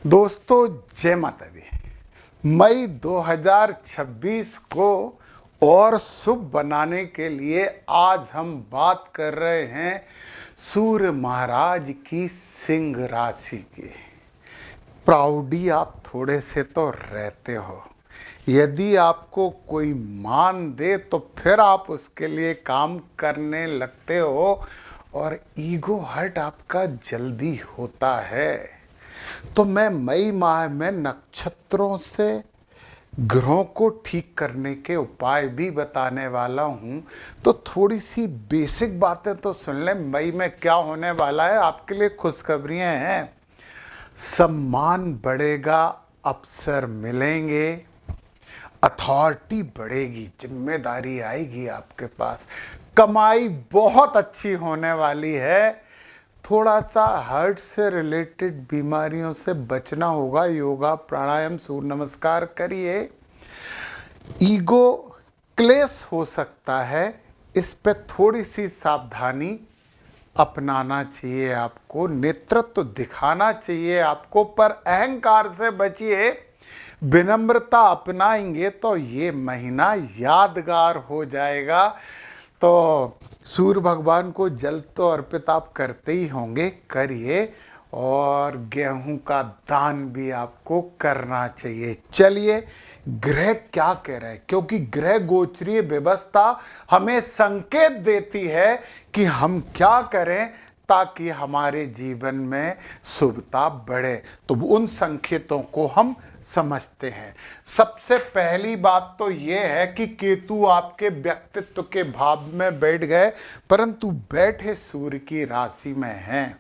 दोस्तों जय माता दी। मई 2026 को और शुभ बनाने के लिए आज हम बात कर रहे हैं सूर्य महाराज की सिंह राशि की। प्राउडी आप थोड़े से तो रहते हो, यदि आपको कोई मान दे तो फिर आप उसके लिए काम करने लगते हो और ईगो हर्ट आपका जल्दी होता है। तो मैं मई माह में नक्षत्रों से ग्रहों को ठीक करने के उपाय भी बताने वाला हूं। तो थोड़ी सी बेसिक बातें तो सुन लें। मई में क्या होने वाला है, आपके लिए खुशखबरियां हैं। सम्मान बढ़ेगा, अवसर मिलेंगे, अथॉरिटी बढ़ेगी, जिम्मेदारी आएगी आपके पास, कमाई बहुत अच्छी होने वाली है। थोड़ा सा हार्ट से रिलेटेड बीमारियों से बचना होगा। योगा, प्राणायाम, सूर्य नमस्कार करिए। ईगो क्लेश हो सकता है, इस पे थोड़ी सी सावधानी अपनाना चाहिए आपको। नेतृत्व दिखाना चाहिए आपको, पर अहंकार से बचिए। विनम्रता अपनाएंगे तो ये महीना यादगार हो जाएगा। तो सूर्य भगवान को जल तो अर्पित आप करते ही होंगे, करिए। और गेहूं का दान भी आपको करना चाहिए। चलिए, ग्रह क्या कह रहे हैं, क्योंकि ग्रह गोचरीय व्यवस्था हमें संकेत देती है कि हम क्या करें ताकि हमारे जीवन में शुभता बढ़े। तो उन संकेतों को हम समझते हैं। सबसे पहली बात तो यह है कि केतु आपके व्यक्तित्व के भाव में बैठ गए, परंतु बैठे सूर्य की राशि में हैं।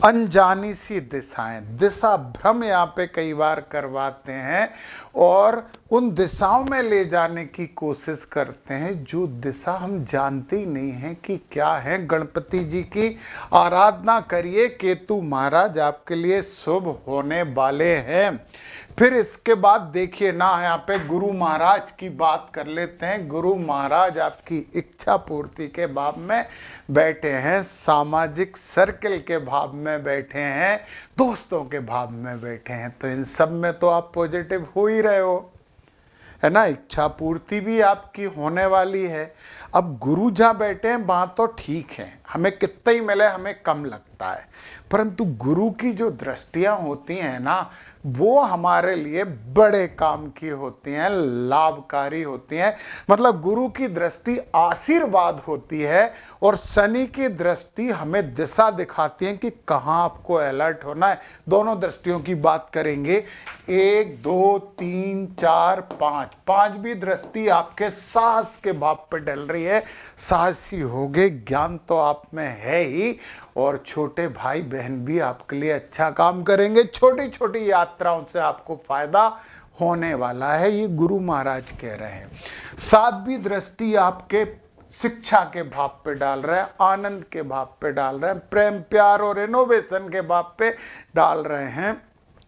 अनजानी सी दिशाएं, दिशा भ्रम यहाँ पे कई बार करवाते हैं और उन दिशाओं में ले जाने की कोशिश करते हैं जो दिशा हम जानते ही नहीं हैं कि क्या है। गणपति जी की आराधना करिए, केतु महाराज आपके लिए शुभ होने वाले हैं। फिर इसके बाद देखिए ना, यहाँ पे गुरु महाराज की बात कर लेते हैं। गुरु महाराज आपकी इच्छा पूर्ति के भाव में बैठे हैं, सामाजिक सर्कल के भाव में बैठे हैं, दोस्तों के भाव में बैठे हैं। तो इन सब में तो आप पॉजिटिव हो ही रहे हो, है ना। इच्छा पूर्ति भी आपकी होने वाली है। अब गुरु जहाँ बैठे हैं वहाँ तो ठीक है, हमें कितना ही मिले हमें कम लगता है, परंतु गुरु की जो दृष्टियाँ होती हैं ना, वो हमारे लिए बड़े काम की होती हैं, लाभकारी होती हैं। मतलब गुरु की दृष्टि आशीर्वाद होती है और शनि की दृष्टि हमें दिशा दिखाती है कि कहाँ आपको अलर्ट होना है। दोनों दृष्टियों की बात करेंगे। 1 2 3 4 5 5वीं दृष्टि आपके साहस के भाव पर डल रही है। साहसी होगे, ज्ञान तो आप में है ही, और छोटे भाई बहन भी आपके लिए अच्छा काम करेंगे। छोटी छोटी यात्राओं से आपको फायदा होने वाला है, ये गुरु महाराज कह रहे हैं। 7वीं दृष्टि आपके शिक्षा के भाव पे डाल रहे हैं, आनंद के भाव पे डाल रहे हैं, प्रेम प्यार और इनोवेशन के भाव पे डाल रहे हैं,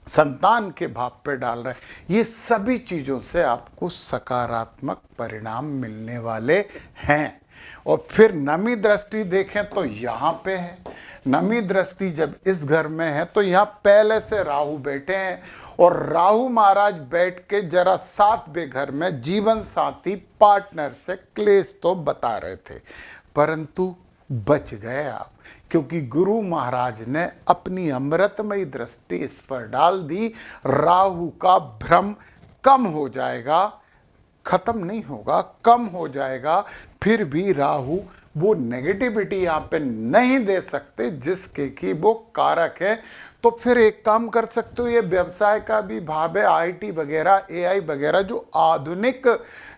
संतान के भाव पे डाल रहे हैं। ये सभी चीज़ों से आपको सकारात्मक परिणाम मिलने वाले हैं। और फिर नमी दृष्टि देखें तो यहाँ पे है। नमी दृष्टि जब इस घर में है तो यहाँ पहले से राहु बैठे हैं, और राहु महाराज बैठ के जरा 7वें घर में जीवन साथी पार्टनर से क्लेश तो बता रहे थे, परंतु बच गए आप, क्योंकि गुरु महाराज ने अपनी अमृतमयी दृष्टि इस पर डाल दी। राहु का भ्रम कम हो जाएगा, खत्म नहीं होगा, कम हो जाएगा। फिर भी राहु वो नेगेटिविटी यहाँ पे नहीं दे सकते जिसके कि वो कारक है। तो फिर एक काम कर सकते हो, ये व्यवसाय का भी भाव है, आईटी वगैरह, एआई वगैरह, जो आधुनिक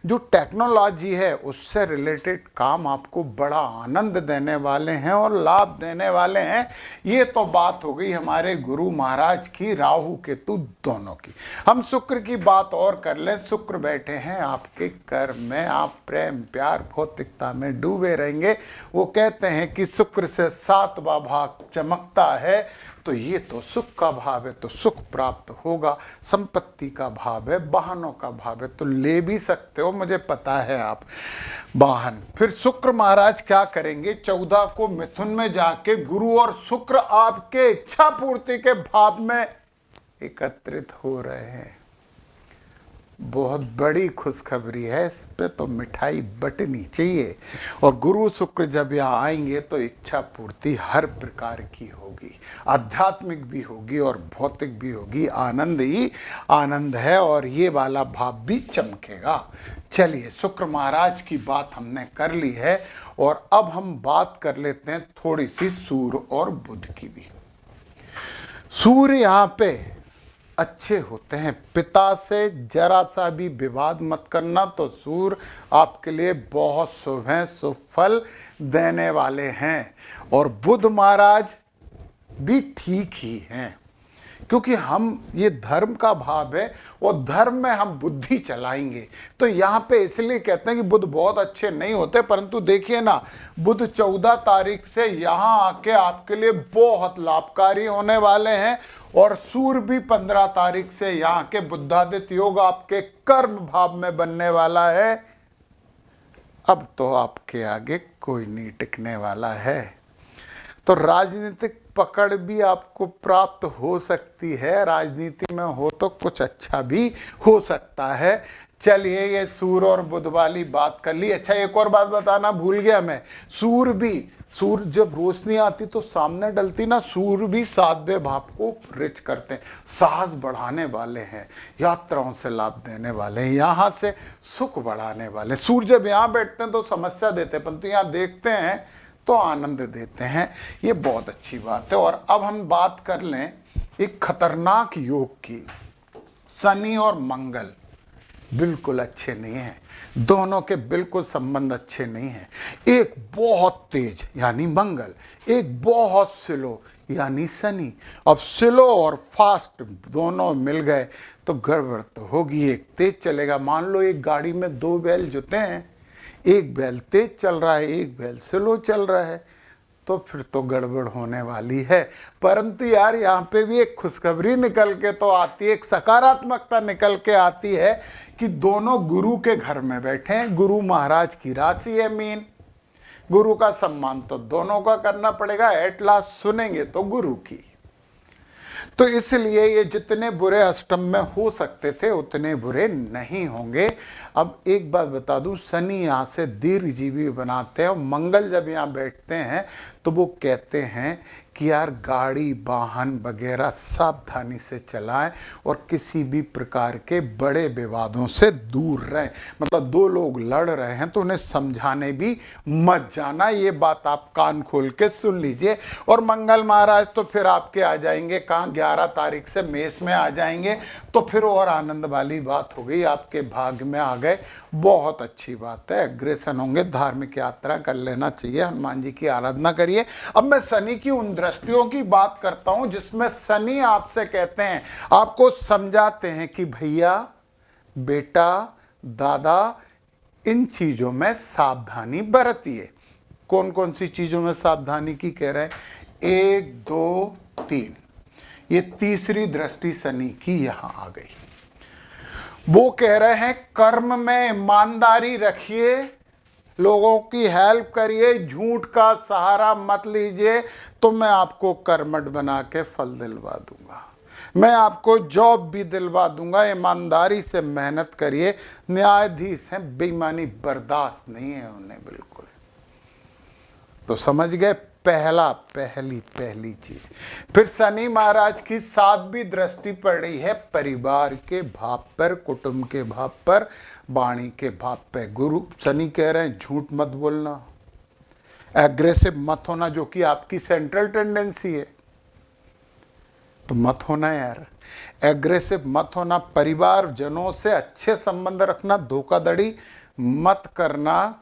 जो टेक्नोलॉजी है उससे रिलेटेड काम आपको बड़ा आनंद देने वाले हैं और लाभ देने वाले हैं। ये तो बात हो गई हमारे गुरु महाराज की, राहु केतु दोनों की। हम शुक्र की बात और कर लें। शुक्र बैठे हैं आपके कर्म में, आप प्रेम प्यार भौतिकता में डूबे रहेंगे। वो कहते हैं कि शुक्र से 7वां भाग चमकता है, तो ये तो सुख का भाव है, तो सुख प्राप्त होगा। संपत्ति का भाव है, वाहनों का भाव है, तो ले भी सकते हो, मुझे पता है आप वाहन। फिर शुक्र महाराज क्या करेंगे, 14 को मिथुन में जाके गुरु और शुक्र आपके इच्छा पूर्ति के भाव में एकत्रित हो रहे हैं। बहुत बड़ी खुशखबरी है, इस पे तो मिठाई बटनी चाहिए। और गुरु शुक्र जब यहाँ आएंगे तो इच्छा पूर्ति हर प्रकार की होगी, आध्यात्मिक भी होगी और भौतिक भी होगी। आनंद ही आनंद है और ये वाला भाव भी चमकेगा। चलिए, शुक्र महाराज की बात हमने कर ली है और अब हम बात कर लेते हैं थोड़ी सी सूर्य और बुध की भी। सूर्य यहाँ पे अच्छे होते हैं, पिता से जरा सा भी विवाद मत करना, तो सूर्य आपके लिए बहुत शुभ हैं, शुभ फल देने वाले हैं। और बुध महाराज भी ठीक ही हैं, क्योंकि हम ये धर्म का भाव है और धर्म में हम बुद्धि चलाएंगे। तो यहाँ पे इसलिए कहते हैं कि बुध बहुत अच्छे नहीं होते, परंतु देखिए ना, बुध 14 तारीख से यहाँ आके आपके लिए बहुत लाभकारी होने वाले हैं। और सूर्य भी 15 तारीख से यहाँ के बुद्धादित्य योग आपके कर्म भाव में बनने वाला है। अब तो आपके आगे कोई नहीं टिकने वाला है। तो राजनीतिक पकड़ भी आपको प्राप्त हो सकती है, राजनीति में हो तो कुछ अच्छा भी हो सकता है। चलिए, ये सूर्य और बुध वाली बात कर ली। अच्छा, एक और बात बताना भूल गया मैं, सूर्य जब रोशनी आती तो सामने डलती ना, सूर्य भी 7वें भाव को रिच करते हैं, साहस बढ़ाने वाले हैं, यात्राओं से लाभ देने वाले हैं, यहाँ से सुख बढ़ाने वाले। सूर्य जब यहाँ बैठते हैं तो समस्या देते हैं, परंतु यहाँ देखते हैं तो आनंद देते हैं। ये बहुत अच्छी बात है। और अब हम बात कर लें एक खतरनाक योग की। शनि और मंगल बिल्कुल अच्छे नहीं हैं, दोनों के बिल्कुल संबंध अच्छे नहीं हैं। एक बहुत तेज यानी मंगल, एक बहुत स्लो यानी शनि। अब स्लो और फास्ट दोनों मिल गए तो गड़बड़ तो होगी। एक तेज चलेगा, मान लो एक गाड़ी में 2 बैल जुते हैं, एक बैल तेज चल रहा है, एक बैल स्लो चल रहा है, तो फिर तो गड़बड़ होने वाली है। परंतु यार, यहाँ पे भी एक खुशखबरी निकल के तो आती है, एक सकारात्मकता निकल के आती है कि दोनों गुरु के घर में बैठे हैं। गुरु महाराज की राशि है मीन, गुरु का सम्मान तो दोनों का करना पड़ेगा, एट लास्ट सुनेंगे तो गुरु की। तो इसलिए ये जितने बुरे अष्टम में हो सकते थे उतने बुरे नहीं होंगे। अब एक बात बता दूं, शनि यहाँ से दीर्घजीवी बनाते हैं और मंगल जब यहाँ बैठते हैं तो वो कहते हैं कि यार गाड़ी वाहन वगैरह सावधानी से चलाएं और किसी भी प्रकार के बड़े विवादों से दूर रहें। मतलब 2 लोग लड़ रहे हैं तो उन्हें समझाने भी मत जाना, ये बात आप कान खोल के सुन लीजिए। और मंगल महाराज तो फिर आपके आ जाएंगे कहाँ, 11 तारीख से मेष में आ जाएंगे, तो फिर और आनंद वाली बात हो गई, आपके भाग्य में आ गए। बहुत अच्छी बात है, एग्रेशन होंगे, धार्मिक यात्रा कर लेना चाहिए, हनुमान जी की आराधना करिए। अब मैं शनि की उन दृष्टियों की बात करता हूं जिसमें शनि आपसे कहते हैं, आपको समझाते हैं कि भैया, बेटा, दादा, इन चीजों में सावधानी बरतिए। कौन कौन सी चीजों में सावधानी की कह रहे हैं? 1 2 3, ये तीसरी दृष्टि शनि की यहां आ गई। वो कह रहे हैं कर्म में ईमानदारी रखिए, लोगों की हेल्प करिए, झूठ का सहारा मत लीजिए, तो मैं आपको कर्मठ बना के फल दिलवा दूंगा, मैं आपको जॉब भी दिलवा दूंगा। ईमानदारी से मेहनत करिए। न्यायाधीश हैं, बेईमानी बर्दाश्त नहीं है उन्हें बिल्कुल। तो समझ गए, पहली चीज। फिर शनि महाराज की 7वीं दृष्टि पड़ रही है परिवार के भाव पर, कुटुंब के भाव पर, वाणी के भाव पर। गुरु शनि कह रहे हैं झूठ मत बोलना, एग्रेसिव मत होना, जो कि आपकी सेंट्रल टेंडेंसी है, तो मत होना यार, एग्रेसिव मत होना। परिवार जनों से अच्छे संबंध रखना, धोखाधड़ी मत करना,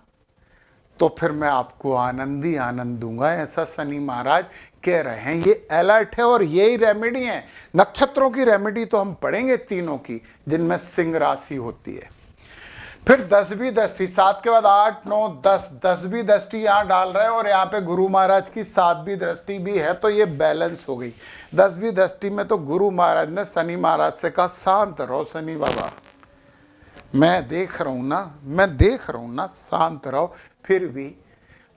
तो फिर मैं आपको आनंद ही आनंद दूंगा, ऐसा शनि महाराज कह रहे हैं। ये अलर्ट है और यही रेमेडी है। नक्षत्रों की रेमेडी तो हम पढ़ेंगे तीनों की, जिनमें सिंह राशि होती है। फिर 10वीं दृष्टि, 7 के बाद 8 9 10, 10वीं दृष्टि यहाँ डाल रहे हैं और यहाँ पे गुरु महाराज की 7वीं दृष्टि भी है, तो ये बैलेंस हो गई। 10वीं दृष्टि में तो गुरु महाराज ने शनि महाराज से कहा शांत रहो शनि बाबा, मैं देख रहा हूं ना, शांत रहो, फिर भी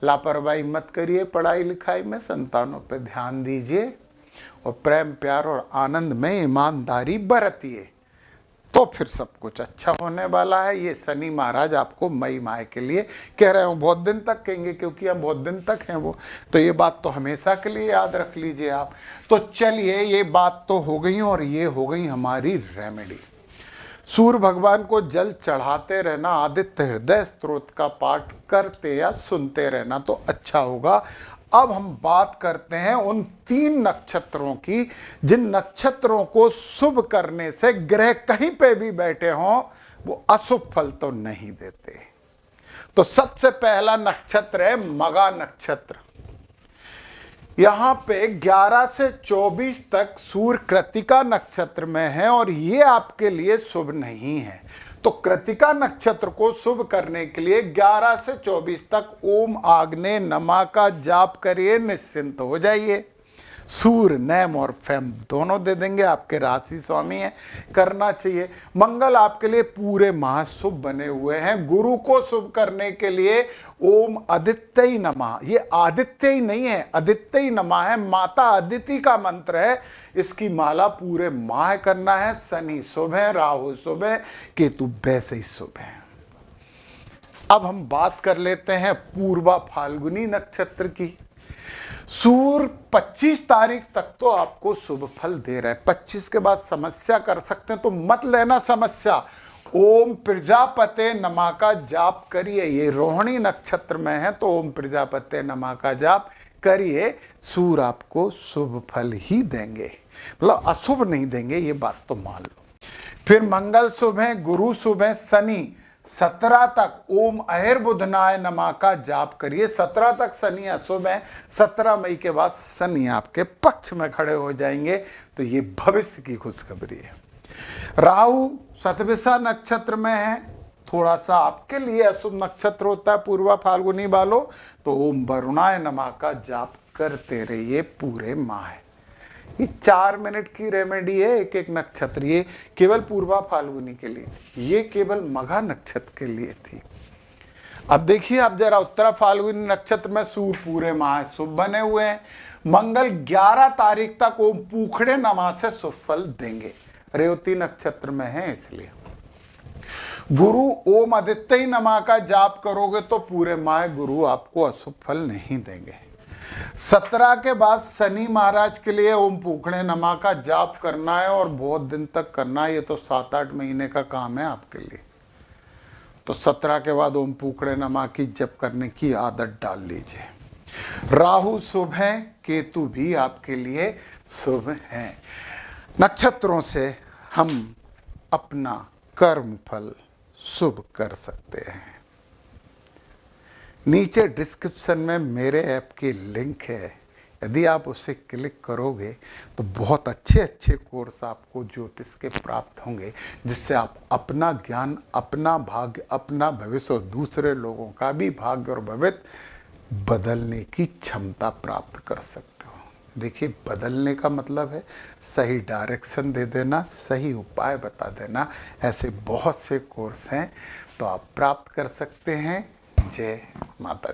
लापरवाही मत करिए, पढ़ाई लिखाई में संतानों पे ध्यान दीजिए। और प्रेम प्यार और आनंद में ईमानदारी बरतिए, तो फिर सब कुछ अच्छा होने वाला है। ये शनि महाराज आपको मई माह के लिए कह रहे हो, बहुत दिन तक कहेंगे क्योंकि हम बहुत दिन तक हैं वो, तो ये बात तो हमेशा के लिए याद रख लीजिए आप। तो चलिए, ये बात तो हो गई और ये हो गई हमारी रेमेडी। सूर्य भगवान को जल चढ़ाते रहना, आदित्य हृदय स्तोत्र का पाठ करते या सुनते रहना तो अच्छा होगा। अब हम बात करते हैं उन 3 नक्षत्रों की, जिन नक्षत्रों को शुभ करने से ग्रह कहीं पे भी बैठे हों वो अशुभ फल तो नहीं देते। तो सबसे पहला नक्षत्र है मघा नक्षत्र। यहां पे 11 से 24 तक सूर्य कृत्तिका नक्षत्र में है और ये आपके लिए शुभ नहीं है। तो कृत्तिका नक्षत्र को शुभ करने के लिए 11 से 24 तक ओम आग्नेय नमः का जाप करिए, निश्चिंत हो जाइए। सूर्य नैम और फैम दोनों दे देंगे, आपके राशि स्वामी है, करना चाहिए। मंगल आपके लिए पूरे माह शुभ बने हुए हैं। गुरु को शुभ करने के लिए ओम आदित्य नमः, ये आदित्य ही नहीं है, आदित्य नमः है, माता अदिति का मंत्र है। इसकी माला पूरे माह करना है। शनि शुभ है, राहु शुभ है, केतु वैसे ही शुभ है। अब हम बात कर लेते हैं पूर्वा फाल्गुनी नक्षत्र की। सूर्य 25 तारीख तक तो आपको शुभ फल दे रहा है। 25 के बाद समस्या कर सकते हैं, तो मत लेना समस्या। ओम प्रजापते नमः का जाप करिए। ये रोहिणी नक्षत्र में है तो ओम प्रजापते नमः का जाप करिए। सूर्य आपको शुभ फल ही देंगे, मतलब अशुभ नहीं देंगे, ये बात तो मान लो। फिर मंगल शुभ है, गुरु शुभ है, शनि 17 तक ओम अहिर्बुधनाय नमः का जाप करिए। 17 तक शनि अशुभ है, 17 मई के बाद शनि आपके पक्ष में खड़े हो जाएंगे, तो ये भविष्य की खुशखबरी है। राहु शतभिषा नक्षत्र में है, थोड़ा सा आपके लिए अशुभ नक्षत्र होता है पूर्वा फाल्गुनी वालों, तो ओम वरुणाय नमः का जाप करते रहिए पूरे माह। ये 4 मिनट की रेमेडी है, एक एक नक्षत्र। ये केवल पूर्वा फाल्गुनी के लिए, ये केवल मघा नक्षत्र के लिए थी। अब देखिए, अब जरा उत्तरा फाल्गुनी नक्षत्र में सूर्य पूरे माह शुभ बने हुए हैं। मंगल 11 तारीख तक ओम पूखड़े नमः से शुभ फल देंगे, रेवती नक्षत्र में है इसलिए। गुरु ओम आदित्य नमः का जाप करोगे तो पूरे माह गुरु आपको अशुभ फल नहीं देंगे। 17 के बाद शनि महाराज के लिए ओम पूखड़े नमः का जाप करना है और बहुत दिन तक करना है। ये तो 7-8 महीने का काम है आपके लिए। तो 17 के बाद ओम पूखड़े नमः की जप करने की आदत डाल लीजिए। राहु शुभ है, केतु भी आपके लिए शुभ है। नक्षत्रों से हम अपना कर्म फल शुभ कर सकते हैं। नीचे डिस्क्रिप्शन में मेरे ऐप की लिंक है, यदि आप उसे क्लिक करोगे तो बहुत अच्छे अच्छे कोर्स आपको ज्योतिष के प्राप्त होंगे, जिससे आप अपना ज्ञान, अपना भाग्य, अपना भविष्य और दूसरे लोगों का भी भाग्य और भविष्य बदलने की क्षमता प्राप्त कर सकते हो। देखिए, बदलने का मतलब है सही डायरेक्शन दे देना, सही उपाय बता देना। ऐसे बहुत से कोर्स हैं, तो आप प्राप्त कर सकते हैं। जय माता दी।